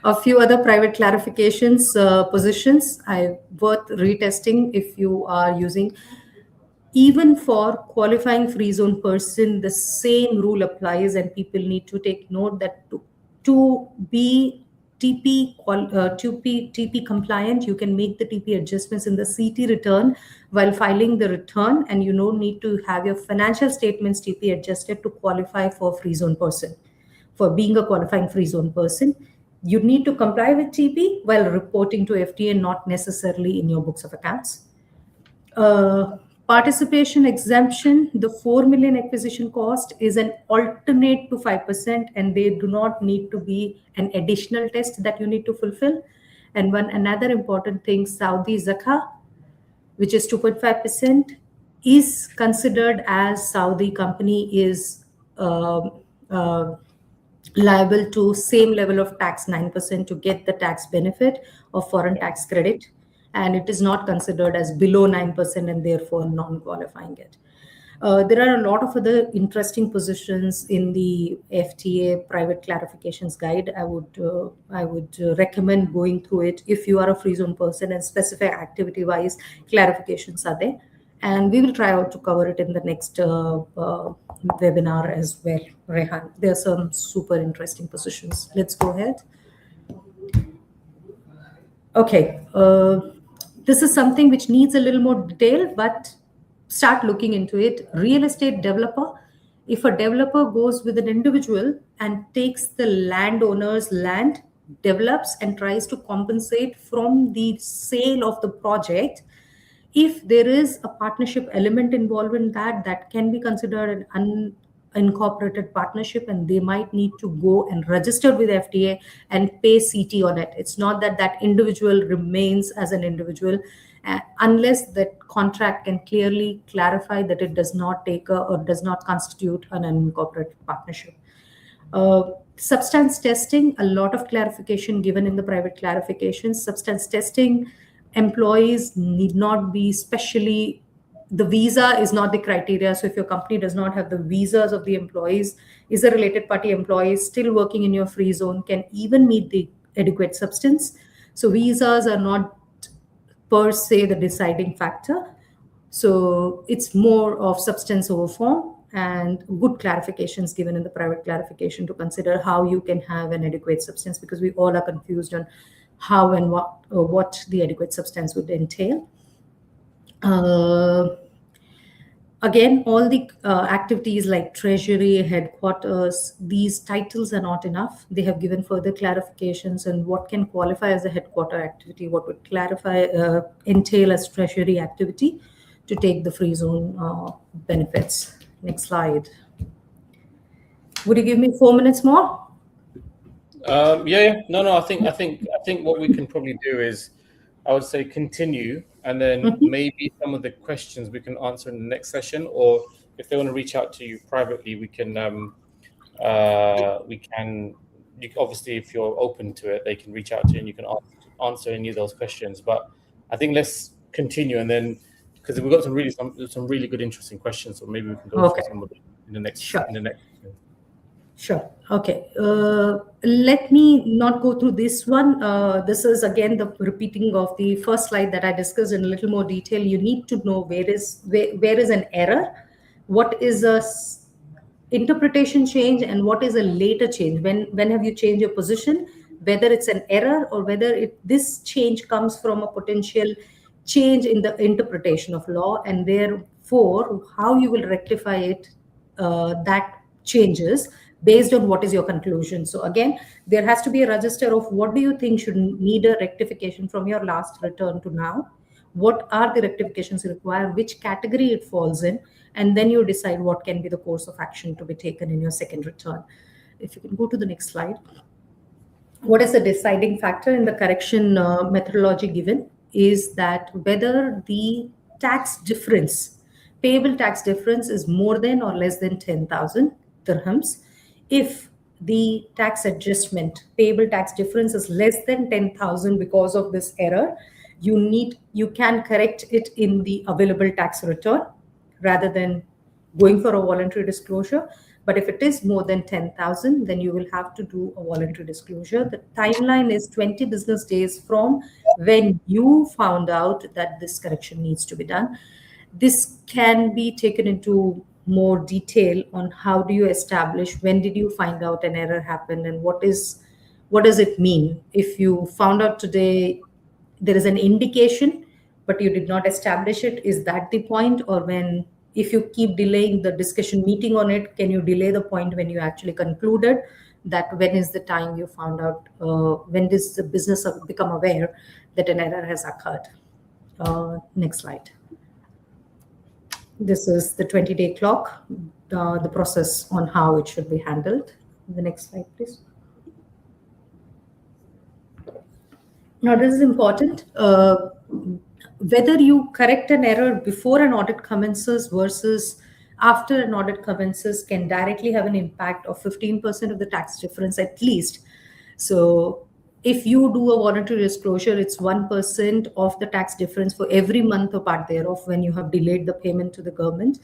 A few other private clarifications, positions worth retesting if you are using. Even for qualifying free zone person, the same rule applies, and people need to take note that to be TP compliant, you can make the TP adjustments in the CT return while filing the return, and you don't need to have your financial statements TP adjusted to qualify for free zone person. For being a qualifying free zone person, you need to comply with TP while reporting to FTA, not necessarily in your books of accounts. Participation exemption, the 4 million acquisition cost is an alternate to 5%, and they do not need to be an additional test that you need to fulfill. And another important thing, Saudi Zakah, which is 2.5%, is considered as Saudi company is liable to same level of tax, 9%, to get the tax benefit of foreign tax credit. and it is not considered as below 9% and therefore non-qualifying it. There are a lot of other interesting positions in the FTA private clarifications guide. I would recommend going through it if you are a free zone person, and specific activity wise clarifications are there. And we will try out to cover it in the next webinar as well, Rehan. There are some super interesting positions. Let's go ahead. Okay, this is something which needs a little more detail, but start looking into it. Real estate developer. If a developer goes with an individual and takes the landowner's land, develops and tries to compensate from the sale of the project, if there is a partnership element involved in that, that can be considered an unincorporated partnership, and they might need to go and register with FTA and pay CT on it. It's not that that individual remains as an individual unless that contract can clearly clarify that it does not take or does not constitute an unincorporated partnership. Substance testing, a lot of clarification given in the private clarifications. Substance testing, employees need not be specially, the visa is not the criteria. So if your company does not have the visas of the employees, is a related party employee still working in your free zone, can even meet the adequate substance. So visas are not per se the deciding factor. So it's more of substance over form, and good clarifications given in the private clarification to consider how you can have an adequate substance, because we all are confused on how and what the adequate substance would entail. Again, all the activities like treasury, headquarters, these titles are not enough. They have given further clarifications on what can qualify as a headquarter activity, what would entail as treasury activity to take the free zone benefits. Next slide. Would you give me 4 minutes more? Yeah. No. I think what we can probably do is, I would say, continue, and then maybe some of the questions we can answer in the next session, or if they want to reach out to you privately, we can. Obviously, if you're open to it, they can reach out to you and you can answer any of those questions. But I think let's continue, and then, because we've got some really good, interesting questions, so maybe we can go through some of them in the next. Sure. In the next. Sure. Okay. Let me not go through this one. This is again the repeating of the first slide that I discussed in a little more detail. You need to know where is an error, what is a interpretation change, and what is a later change. When have you changed your position? Whether it's an error or whether this change comes from a potential change in the interpretation of law, and therefore how you will rectify it. That changes based on what is your conclusion. So again, there has to be a register of what do you think should need a rectification from your last return to now, what are the rectifications required, which category it falls in, and then you decide what can be the course of action to be taken in your second return. If you can go to the next slide. What is the deciding factor in the correction methodology given is that whether the tax difference, payable tax difference, is more than or less than 10,000 dirhams. If the tax adjustment, payable tax difference, is less than 10,000 because of this error, you can correct it in the available tax return rather than going for a voluntary disclosure. But if it is more than 10,000, then you will have to do a voluntary disclosure. The timeline is 20 business days from when you found out that this correction needs to be done. This can be taken into more detail on how do you establish, when did you find out an error happened, and what does it mean? If you found out today there is an indication, but you did not establish it, is that the point? Or if you keep delaying the discussion meeting on it, can you delay the point when you actually concluded that? When is the time you found out, when does the business become aware that an error has occurred? Next slide. This is the 20-day clock, the process on how it should be handled. The next slide, please. Now, this is important. Whether you correct an error before an audit commences versus after an audit commences can directly have an impact of 15% of the tax difference at least. So if you do a voluntary disclosure, it's 1% of the tax difference for every month or part thereof when you have delayed the payment to the government.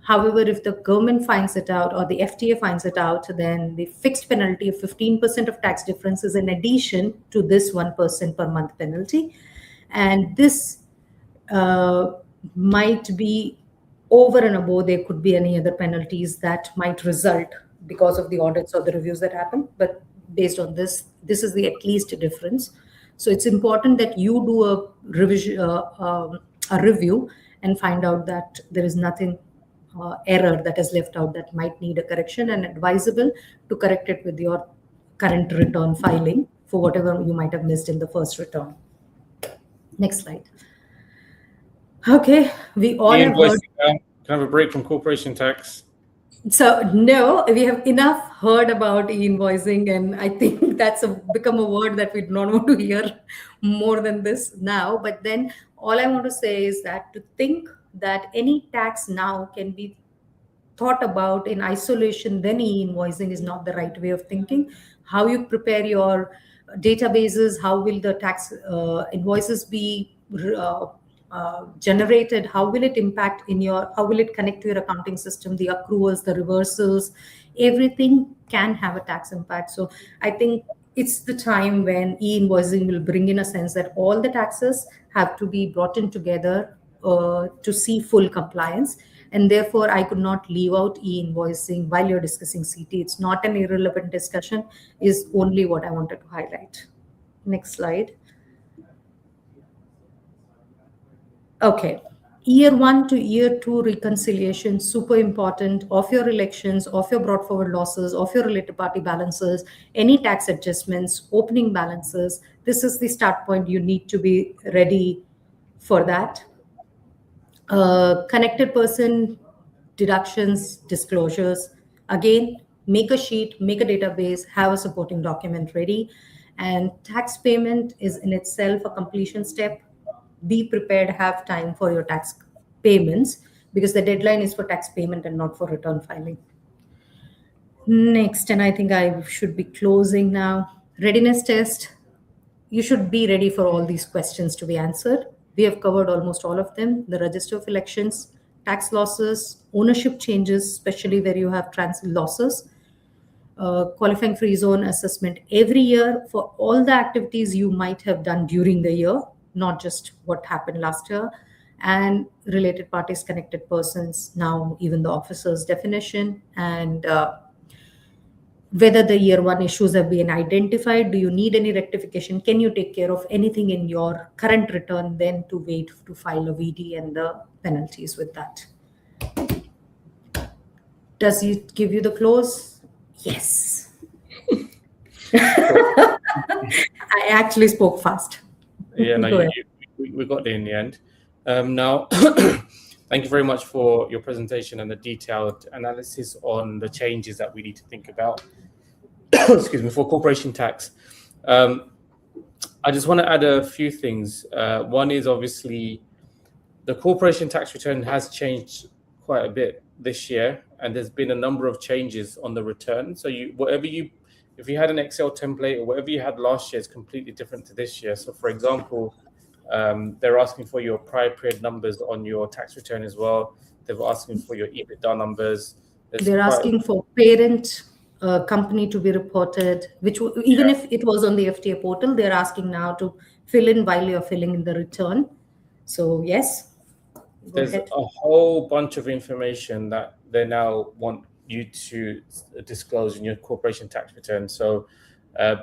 However, if the government finds it out or the FTA finds it out, then the fixed penalty of 15% of tax difference is in addition to this 1% per month penalty. And this might be over and above. There could be any other penalties that might result because of the audits or the reviews that happen. But based on this is the at least difference. So it's important that you do a revision, a review, and find out that there is nothing error that is left out that might need a correction, and advisable to correct it with your current return filing for whatever you might have missed in the first return. Next slide. Okay, we all have heard. Can I have a break from corporation tax? So no, we have enough heard about e-invoicing, and I think that's become a word that we do not want to hear more than this now. But then all I want to say is that to think that any tax now can be thought about in isolation, then e-invoicing is not the right way of thinking. How you prepare your databases, how will the tax invoices be generated, how will it impact how will it connect to your accounting system, the accruals, the reversals, everything can have a tax impact. So I think it's the time when e-invoicing will bring in a sense that all the taxes have to be brought in together to see full compliance. And therefore, I could not leave out e-invoicing while you're discussing CT. It's not an irrelevant discussion, is only what I wanted to highlight. Next slide. Okay, year 1 to year 2 reconciliation, super important, of your elections, of your brought forward losses, of your related party balances, any tax adjustments, opening balances. This is the start point. You need to be ready for that. Connected person deductions, disclosures. Again, make a sheet, make a database, have a supporting document ready. And tax payment is in itself a completion step. Be prepared, have time for your tax payments, because the deadline is for tax payment and not for return filing. Next, and I think I should be closing now. Readiness test. You should be ready for all these questions to be answered. We have covered almost all of them. The register of elections, tax losses, ownership changes, especially where you have losses, qualifying free zone assessment every year for all the activities you might have done during the year, not just what happened last year, and related parties, connected persons, now even the officers definition, and whether the year 1 issues have been identified. Do you need any rectification? Can you take care of anything in your current return, then to wait to file a VD and the penalties with that. Does it give you the close? Yes. I actually spoke fast. Yeah, no, we got there in the end. Now, thank you very much for your presentation and the detailed analysis on the changes that we need to think about. Excuse me, for corporation tax. I just want to add a few things. One is obviously the corporation tax return has changed quite a bit this year, and there's been a number of changes on the return. So if you had an Excel template or whatever you had last year is completely different to this year. So for example, they're asking for your prior period numbers on your tax return as well. They were asking for your EBITDA numbers. They're asking for parent company to be reported, which even if it was on the FTA portal, they're asking now to fill in while you're filling in the return. So yes, there's a whole bunch of information that they now want you to disclose in your corporation tax return. So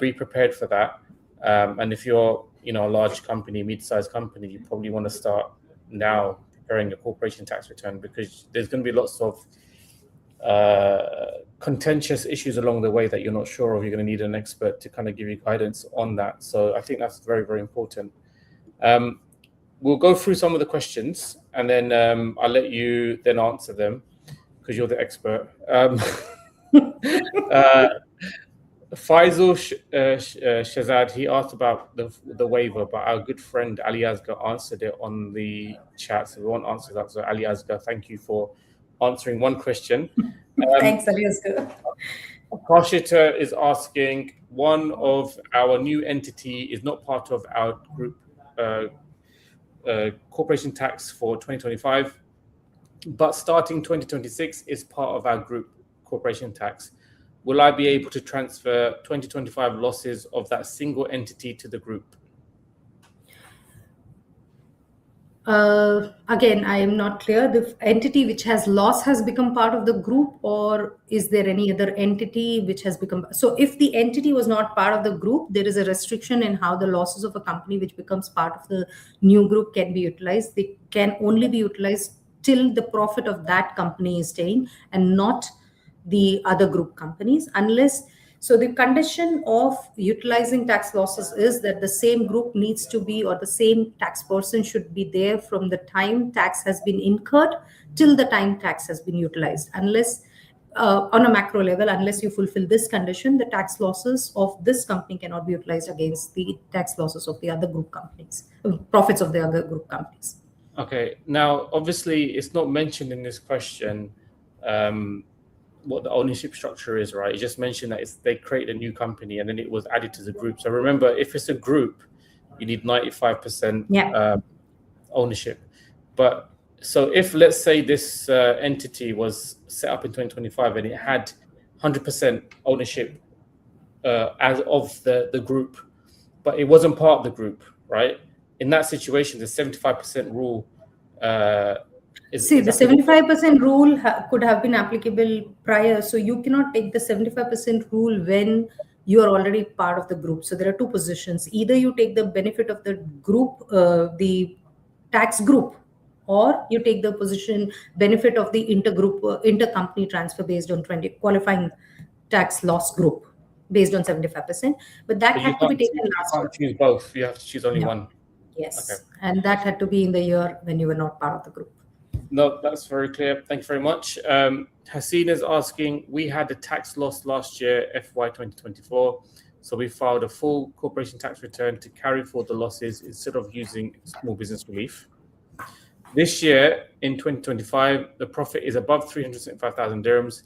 be prepared for that. And if you're a large company, mid-sized company, you probably want to start now preparing a corporation tax return, because there's going to be lots of contentious issues along the way that you're not sure of. You're going to need an expert to kind of give you guidance on that. So I think that's very, very important. We'll go through some of the questions, and then I'll let you then answer them, because you're the expert. Faisal Shazad, he asked about the waiver, but our good friend Ali Asghar answered it on the chat, so we won't answer that. So Ali Asghar, thank you for answering one question. Thanks, Ali Asghar. 𝗪𝗃𝗃 is asking, one of our new entity is not part of our group corporation tax for 2025, but starting 2026 is part of our group corporation tax. Will I be able to transfer 2025 losses of that single entity to the group? Again, I am not clear. The entity which has loss has become part of the group, or is there any other entity which has become? So if the entity was not part of the group, there is a restriction in how the losses of a company which becomes part of the new group can be utilized. They can only be utilized till the profit of that company is staying and not the other group companies, unless. So the condition of utilizing tax losses is that the same group needs to be, or the same tax person should be there from the time tax has been incurred till the time tax has been utilized. Unless, on a macro level, unless you fulfill this condition, the tax losses of this company cannot be utilized against the tax losses of the other group companies, profits of the other group companies. Okay, now obviously it's not mentioned in this question what the ownership structure is, right? You just mentioned that they create a new company and then it was added to the group. So remember, if it's a group, you need 95% ownership. But so if, let's say, this entity was set up in 2025 and it had 100% ownership as of the group, but it wasn't part of the group, right? In that situation, the 75% rule See, the 75% rule could have been applicable prior. So you cannot take the 75% rule when you are already part of the group. So there are two positions. Either you take the benefit of the group, the tax group, or you take the position benefit of the intercompany transfer based on 20 qualifying tax loss group based on 75%. But that had to be taken last year. You can't choose both. You have to choose only one. Yes. Okay. And that had to be in the year when you were not part of the group. No, that's very clear. Thank you very much. Hasina is asking, we had a tax loss last year, FY 2024. So we filed a full corporation tax return to carry forward the losses instead of using small business relief. This year, in 2025, the profit is above 375,000 dirhams.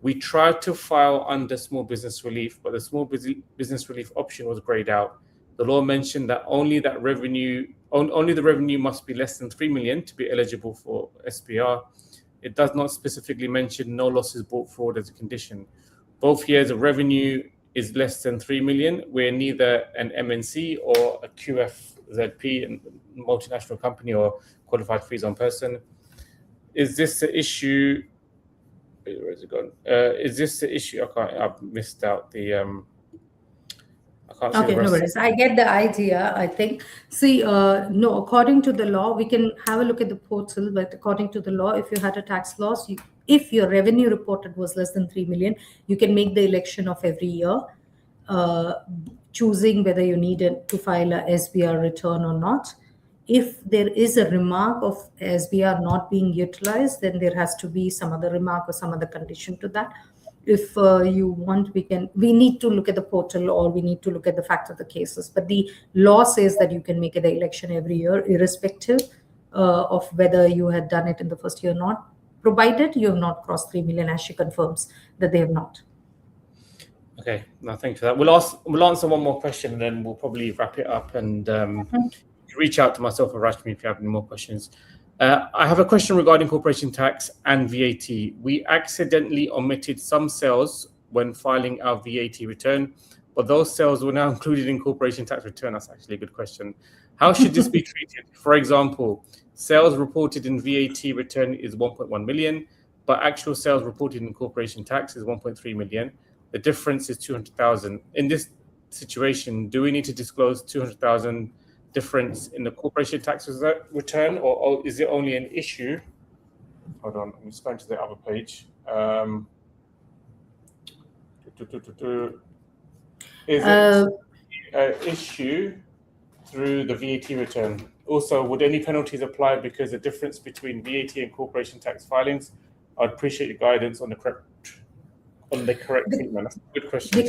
We tried to file under small business relief, but the small business relief option was grayed out. The law mentioned that only the revenue must be less than 3 million to be eligible for SPR. It does not specifically mention no losses brought forward as a condition. Both years of revenue is less than 3 million. We're neither an MNC or a QFZP, a multinational company, or qualified free zone person. Is this the issue? Where's it gone? Is this the issue? I've missed out the. Okay, no worries. I get the idea, I think. See, no, according to the law, we can have a look at the portal, but according to the law, if you had a tax loss, if your revenue reported was less than 3 million, you can make the election of every year, choosing whether you need to file a SBR return or not. If there is a remark of SBR not being utilized, then there has to be some other remark or some other condition to that. If you want, we need to look at the portal, or we need to look at the facts of the cases. But the law says that you can make the election every year, irrespective of whether you had done it in the first year or not, provided you have not crossed 3 million, as she confirms that they have not. Okay, no, thank you for that. We'll answer one more question, and then we'll probably wrap it up. And reach out to myself or Rashmi if you have any more questions. I have a question regarding corporation tax and VAT. We accidentally omitted some sales when filing our VAT return, but those sales were now included in corporation tax return. That's actually a good question. How should this be treated? For example, sales reported in VAT return is 1.1 million, but actual sales reported in corporation tax is 1.3 million. The difference is 200,000. In this situation, do we need to disclose 200,000 difference in the corporation tax return, or is it only an issue? Hold on, I'm just going to the other page. Is it an issue through the VAT return? Also, would any penalties apply because the difference between VAT and corporation tax filings? I'd appreciate your guidance on the correct treatment. That's a good question. The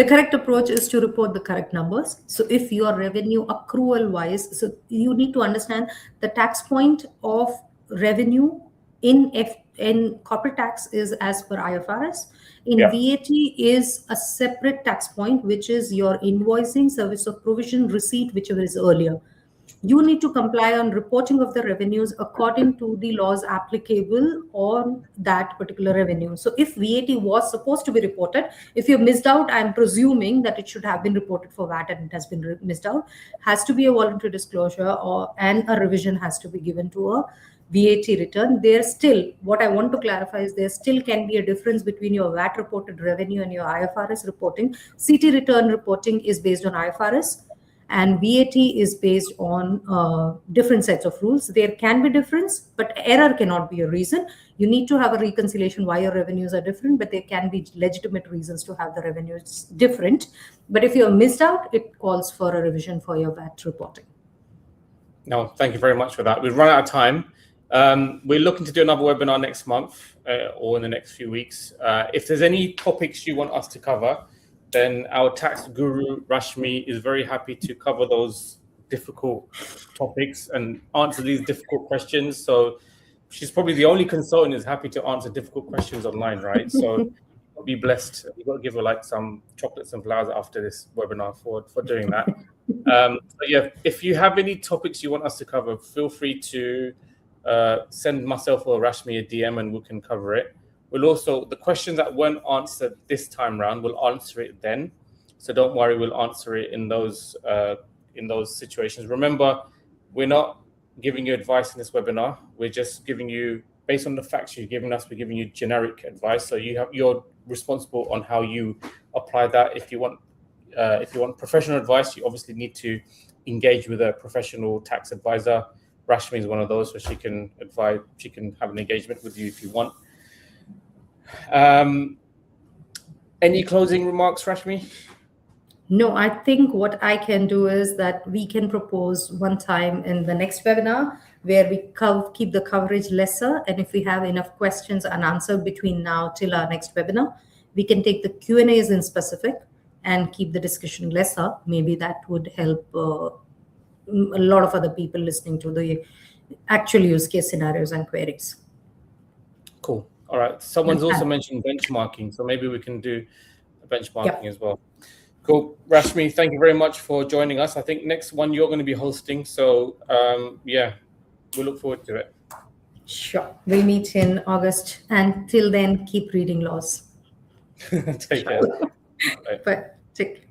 correct approach is to report the correct numbers. So if your revenue accrual wise, so you need to understand the tax point of revenue in in corporate tax is as per IFRS. In Yeah. VAT is a separate tax point, which is your invoicing, service of provision, receipt, whichever is earlier. You need to comply on reporting of the revenues according to the laws applicable on that particular revenue. So if VAT was supposed to be reported, if you missed out, I'm presuming that it should have been reported for VAT and it has been missed out, has to be a voluntary disclosure and a revision has to be given to a VAT return. There's still, what I want to clarify is there still can be a difference between your VAT reported revenue and your IFRS reporting. CT return reporting is based on IFRS and VAT is based on different sets of rules. There can be difference, but error cannot be a reason. You need to have a reconciliation why your revenues are different, but there can be legitimate reasons to have the revenues different. But if you're missed out, it calls for a revision for your VAT reporting. No, thank you very much for that. We've run out of time. We're looking to do another webinar next month or in the next few weeks. If there's any topics you want us to cover, then our tax guru, Rashmi, is very happy to cover those difficult topics and answer these difficult questions. So she's probably the only consultant who's happy to answer difficult questions online, right? So be blessed. You've got to give her like some chocolates and flowers after this webinar for doing that. So yeah, if you have any topics you want us to cover, feel free to send myself or Rashmi a DM and we can cover it. We'll also, the questions that weren't answered this time round, we'll answer it then. So don't worry, we'll answer it in those situations. Remember, we're not giving you advice in this webinar. We're just giving you, based on the facts you've given us, we're giving you generic advice. So you're responsible on how you apply that. If you want professional advice, you obviously need to engage with a professional tax advisor. Rashmi is one of those, so she can advise, she can have an engagement with you if you want. Any closing remarks, Rashmi? No, I think what I can do is that we can propose one time in the next webinar where we keep the coverage lesser. And if we have enough questions unanswered between now till our next webinar, we can take the Q&As in specific and keep the discussion lesser. Maybe that would help a lot of other people listening to the actual use case scenarios and queries. Cool. All right. Someone's also mentioned benchmarking, so maybe we can do a benchmarking as well. Cool. Rashmi, thank you very much for joining us. I think next one you're going to be hosting, so yeah, we look forward to it. Sure. We'll meet in August, and till then, keep reading laws. Take care. But take